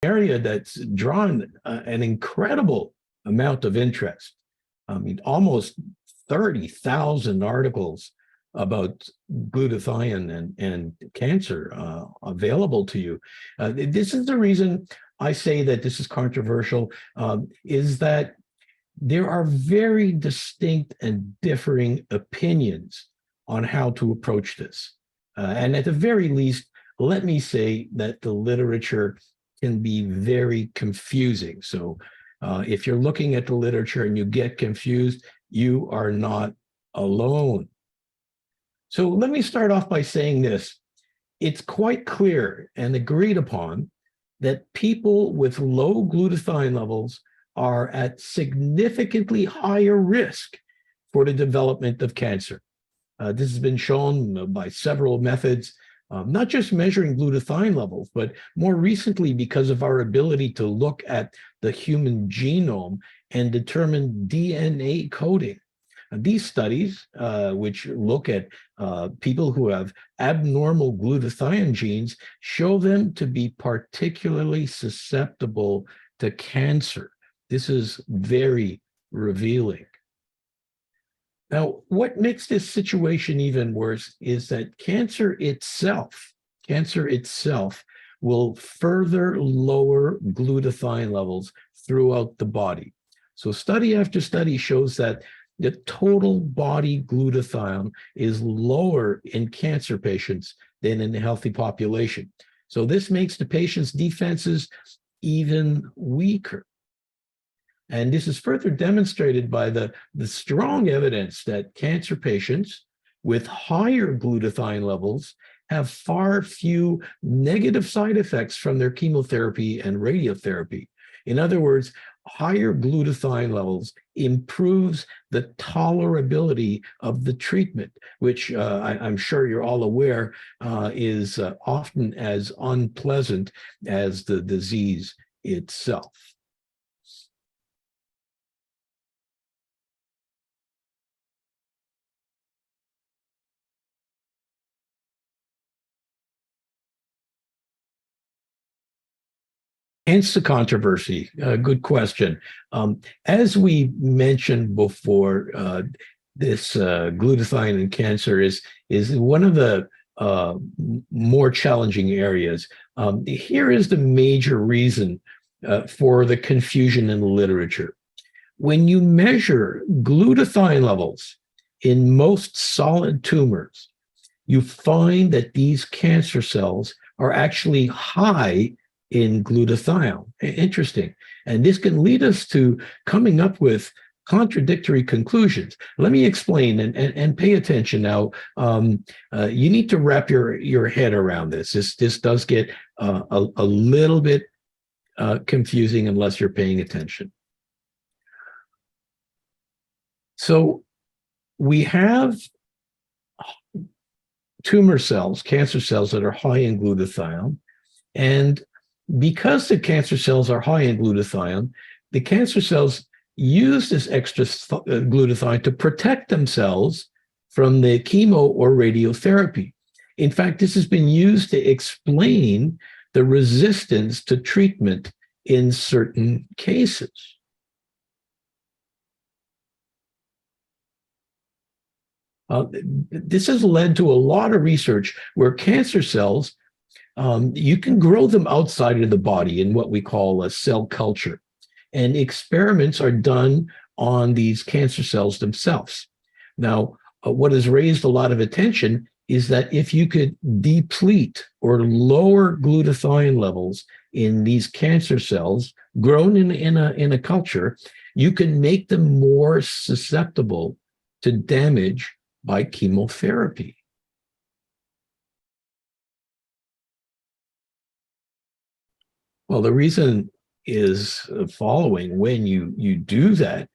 area that's drawn an incredible amount of interest. I mean, almost 30,000 articles about glutathione and cancer available to you. This is the reason I say that this is controversial, is that there are very distinct and differing opinions on how to approach this. And at the very least, let me say that the literature can be very confusing. So if you're looking at the literature and you get confused, you are not alone. So let me start off by saying this. It's quite clear and agreed upon that people with low glutathione levels are at significantly higher risk for the development of cancer. This has been shown by several methods, not just measuring glutathione levels, but more recently because of our ability to look at the human genome and determine DNA coding. These studies, which look at people who have abnormal glutathione genes, show them to be particularly susceptible to cancer. This is very revealing. Now, what makes this situation even worse is that cancer itself will further lower glutathione levels throughout the body. So study after study shows that the total body glutathione is lower in cancer patients than in the healthy population. So this makes the patient's defenses even weaker. And this is further demonstrated by the strong evidence that cancer patients with higher glutathione levels have far few negative side effects from their chemotherapy and radiotherapy. In other words, higher glutathione levels improves the tolerability of the treatment, which I'm sure you're all aware is often as unpleasant as the disease itself. Hence the controversy. Good question. As we mentioned before, this glutathione in cancer is one of the more challenging areas. Here is the major reason for the confusion in the literature. When you measure glutathione levels in most solid tumors, you find that these cancer cells are actually high in glutathione. Interesting. And this can lead us to coming up with contradictory conclusions. Let me explain and pay attention now. You need to wrap your head around this. This does get a little bit confusing unless you're paying attention. So we have tumor cells, cancer cells that are high in glutathione, and because the cancer cells are high in glutathione, the cancer cells use this extra glutathione to protect themselves from the chemo or radiotherapy. In fact, this has been used to explain the resistance to treatment in certain cases. This has led to a lot of research where cancer cells you can grow them outside of the body in what we call a cell culture. And experiments are done on these cancer cells themselves. Now, what has raised a lot of attention is that if you could deplete or lower glutathione levels in these cancer cells grown in a culture, you can make them more susceptible to damage by chemotherapy. Well, the reason is following. When you do that,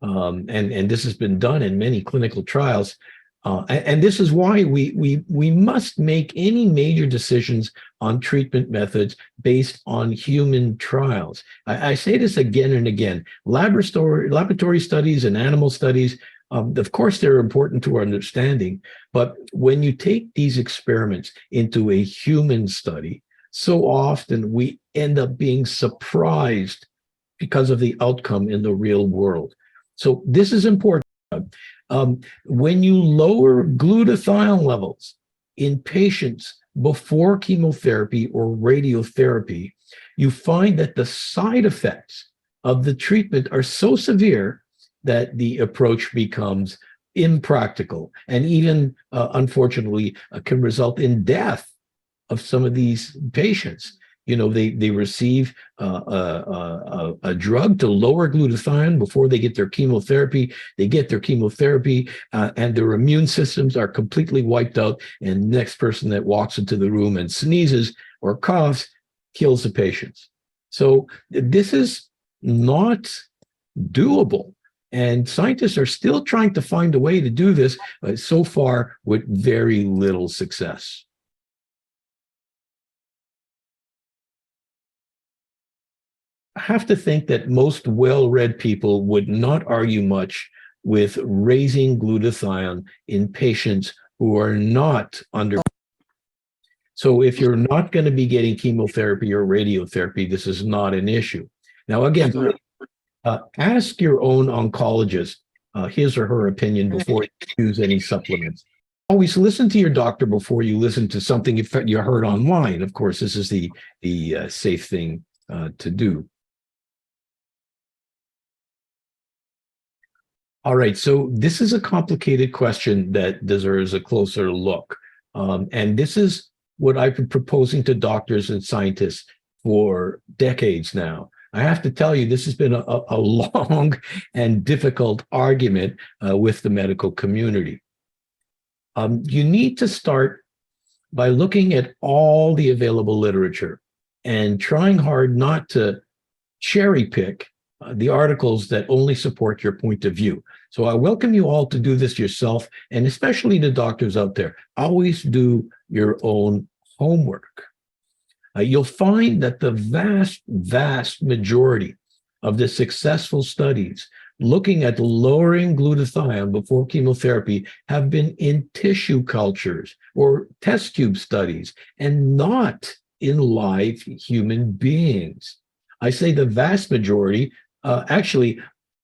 and this has been done in many clinical trials, and this is why we must make any major decisions on treatment methods based on human trials. I say this again and again. Laboratory studies and animal studies, of course, they're important to our understanding, but when you take these experiments into a human study, so often we end up being surprised because of the outcome in the real world. So this is important. When you lower glutathione levels in patients before chemotherapy or radiotherapy, you find that the side effects of the treatment are so severe that the approach becomes impractical and even, unfortunately, can result in death of some of these patients. You know, they receive a drug to lower glutathione before they get their chemotherapy. They get their chemotherapy, and their immune systems are completely wiped out. And the next person that walks into the room and sneezes or coughs kills the patients. So this is not doable. And scientists are still trying to find a way to do this, but so far with very little success. I have to think that most well-read people would not argue much with raising glutathione in patients who are not under. So if you're not going to be getting chemotherapy or radiotherapy, this is not an issue. Now, again, ask your own oncologist his or her opinion before you use any supplements. Always listen to your doctor before you listen to something you heard online. Of course, this is the safe thing to do. All right, so this is a complicated question that deserves a closer look. And this is what I've been proposing to doctors and scientists for decades now. I have to tell you, this has been a long and difficult argument with the medical community. You need to start by looking at all the available literature and trying hard not to cherry pick the articles that only support your point of view. So I welcome you all to do this yourself, and especially the doctors out there. Always do your own homework. You'll find that the vast majority of the successful studies looking at lowering glutathione before chemotherapy have been in tissue cultures or test tube studies and not in live human beings. I say the vast majority. Actually,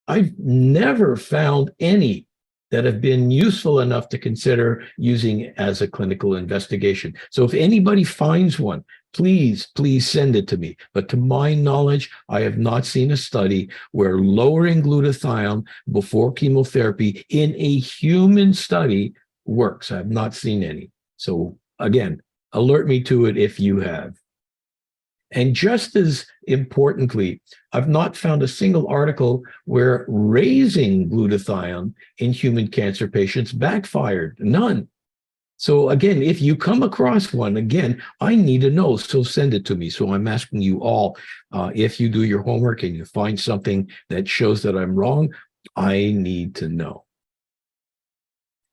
I've never found any that have been useful enough to consider using as a clinical investigation. So if anybody finds one, please send it to me. But to my knowledge, I have not seen a study where lowering glutathione before chemotherapy in a human study works. I have not seen any. So again, alert me to it if you have. And just as importantly, I've not found a single article where raising glutathione in human cancer patients backfired. None. So again, if you come across one, again, I need to know, so send it to me. So I'm asking you all, if you do your homework and you find something that shows that I'm wrong, I need to know.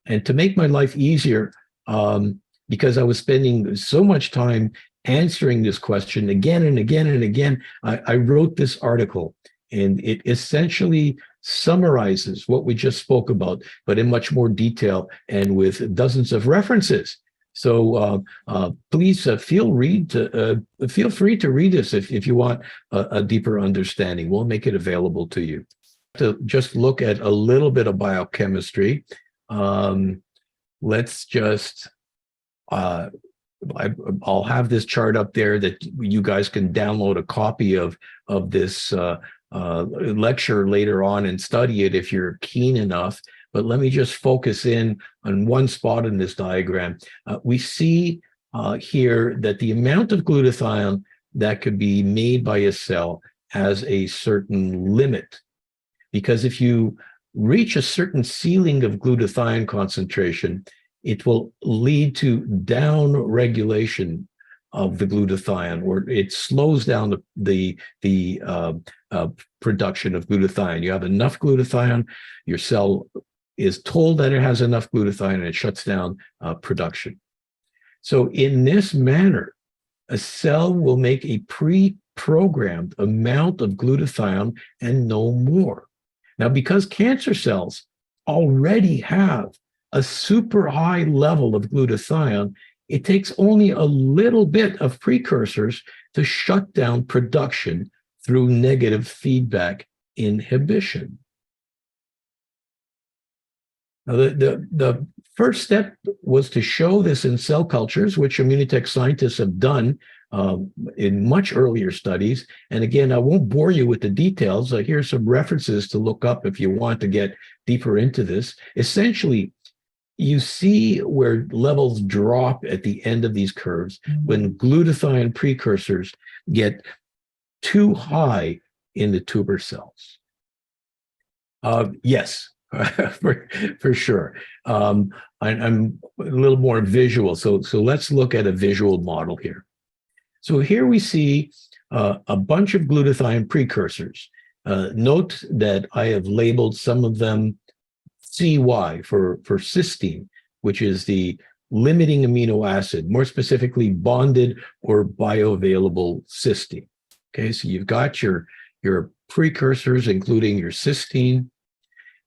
And to make my life easier, because I was spending so much time answering this question again and again and again, I wrote this article, and it essentially summarizes what we just spoke about, but in much more detail and with dozens of references. So please feel free to read this if you want a deeper understanding. We'll make it available to you. To just look at a little bit of biochemistry, let's just I'll have this chart up there that you guys can download a copy of this lecture later on and study it if you're keen enough. But let me just focus in on one spot in this diagram. We see here that the amount of glutathione that could be made by a cell has a certain limit, because if you reach a certain ceiling of glutathione concentration, it will lead to down regulation of the glutathione, or it slows down the production of glutathione. You have enough glutathione, your cell is told that it has enough glutathione, and it shuts down production. So in this manner, a cell will make a pre-programmed amount of glutathione and no more. Now, because cancer cells already have a super high level of glutathione, it takes only a little bit of precursors to shut down production through negative feedback inhibition. Now, the first step was to show this in cell cultures, which immunotech scientists have done in much earlier studies. And again, I won't bore you with the details. Here's some references to look up if you want to get deeper into this. Essentially, you see where levels drop at the end of these curves when glutathione precursors get too high in the tuber cells. Yes, for sure. I'm a little more visual. So let's look at a visual model here. So here we see a bunch of glutathione precursors. Note that I have labeled some of them CY for cysteine, which is the limiting amino acid, more specifically bonded or bioavailable cysteine. Okay, so you've got your precursors, including your cysteine.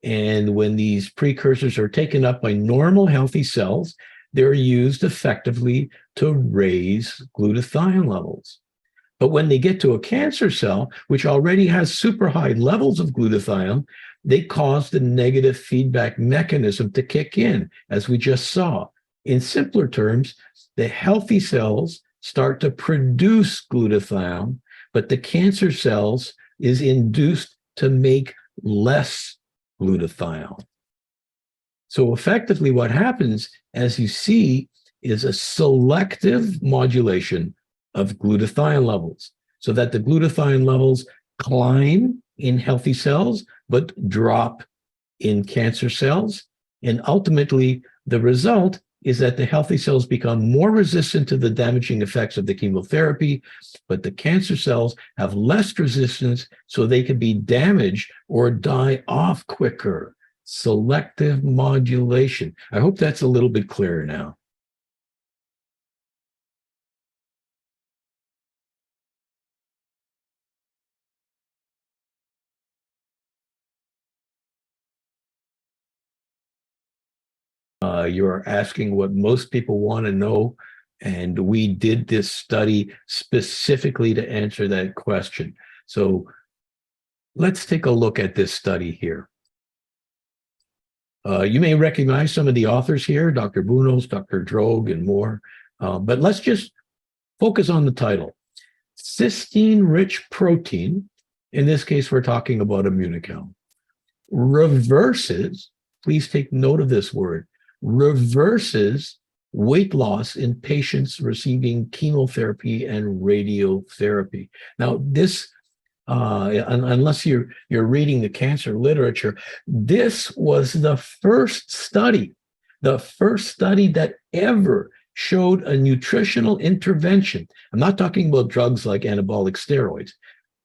And when these precursors are taken up by normal healthy cells, they're used effectively to raise glutathione levels. But when they get to a cancer cell, which already has super high levels of glutathione, they cause the negative feedback mechanism to kick in, as we just saw. In simpler terms, the healthy cells start to produce glutathione, but the cancer cells is induced to make less glutathione. So effectively what happens, as you see, is a selective modulation of glutathione levels, so that the glutathione levels climb in healthy cells, but drop in cancer cells. And ultimately, the result is that the healthy cells become more resistant to the damaging effects of the chemotherapy, but the cancer cells have less resistance, so they can be damaged or die off quicker. Selective modulation. I hope that's a little bit clearer now. You're asking what most people want to know, and we did this study specifically to answer that question. So let's take a look at this study here. You may recognize some of the authors here, Dr. Bunos, Dr. Droge, and more, but let's just focus on the title. Cysteine-rich protein, in this case, we're talking about immunochome, reverses, please take note of this word, reverses weight loss in patients receiving chemotherapy and radiotherapy. Now, this, unless you're reading the cancer literature, this was the first study that ever showed a nutritional intervention. I'm not talking about drugs like anabolic steroids,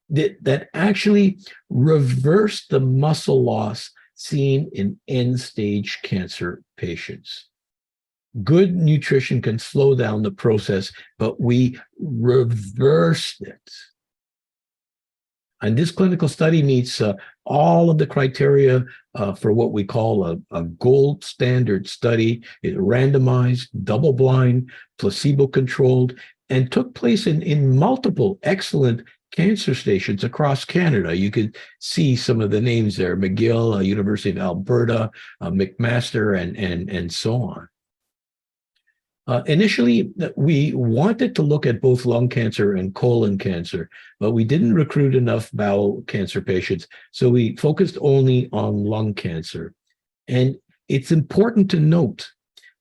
that actually reversed the muscle loss seen in end-stage cancer patients. Good nutrition can slow down the process, but we reversed it. And this clinical study meets all of the criteria for what we call a gold standard study. It randomized, double-blind, placebo-controlled, and took place in multiple excellent cancer stations across Canada. You could see some of the names there: McGill, University of Alberta, McMaster, and so on. Initially, we wanted to look at both lung cancer and colon cancer, but we didn't recruit enough bowel cancer patients, so we focused only on lung cancer. And it's important to note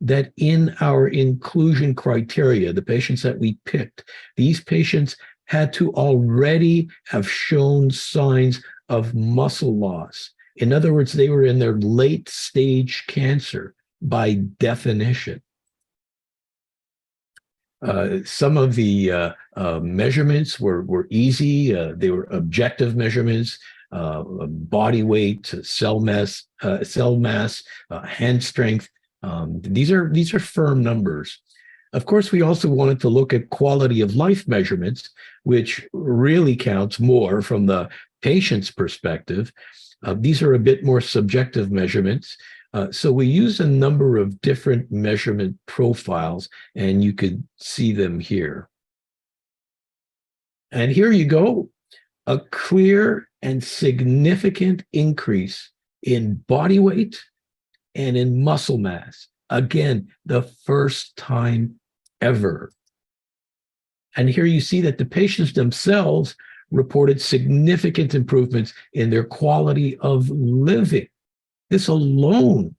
that in our inclusion criteria, the patients that we picked, these patients had to already have shown signs of muscle loss. In other words, they were in their late stage cancer by definition. Some of the measurements were easy. They were objective measurements: body weight, cell mass, hand strength. These are firm numbers. Of course, we also wanted to look at quality of life measurements, which really counts more from the patient's perspective. These are a bit more subjective measurements. So we use a number of different measurement profiles, and you could see them here. And here you go, a clear and significant increase in body weight and in muscle mass. Again, the first time ever. And here you see that the patients themselves reported significant improvements in their quality of living. This alone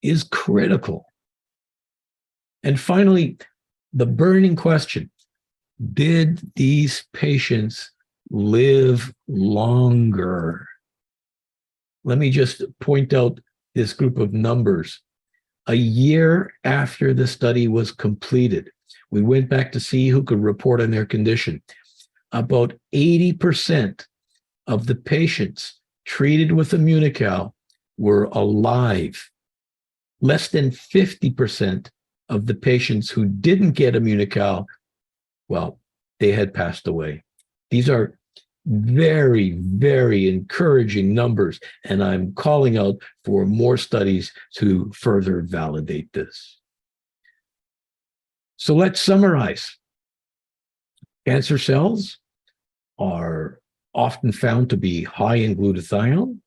is critical. And finally, the burning question: did these patients live longer? Let me just point out this group of numbers. A year after the study was completed, we went back to see who could report on their condition. About 80% of the patients treated with Immunical were alive. Less than 50% of the patients who didn't get Immunical, well, they had passed away. These are very, very encouraging numbers, and I'm calling out for more studies to further validate this. So let's summarize. Cancer cells are often found to be high in glutathione.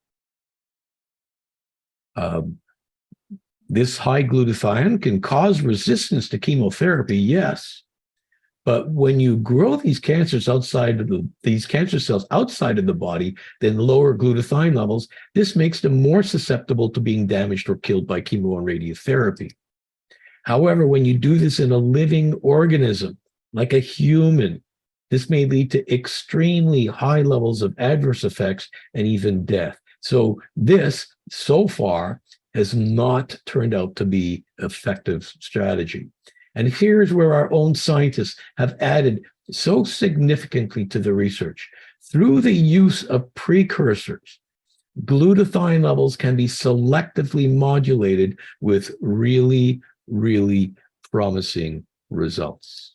This high glutathione can cause resistance to chemotherapy, yes. But when you grow these cancer cells outside of the body, then lower glutathione levels, this makes them more susceptible to being damaged or killed by chemo and radiotherapy. However, when you do this in a living organism, like a human, this may lead to extremely high levels of adverse effects and even death. So this, so far, has not turned out to be an effective strategy. And here's where our own scientists have added so significantly to the research. Through the use of precursors, glutathione levels can be selectively modulated with really, really promising results.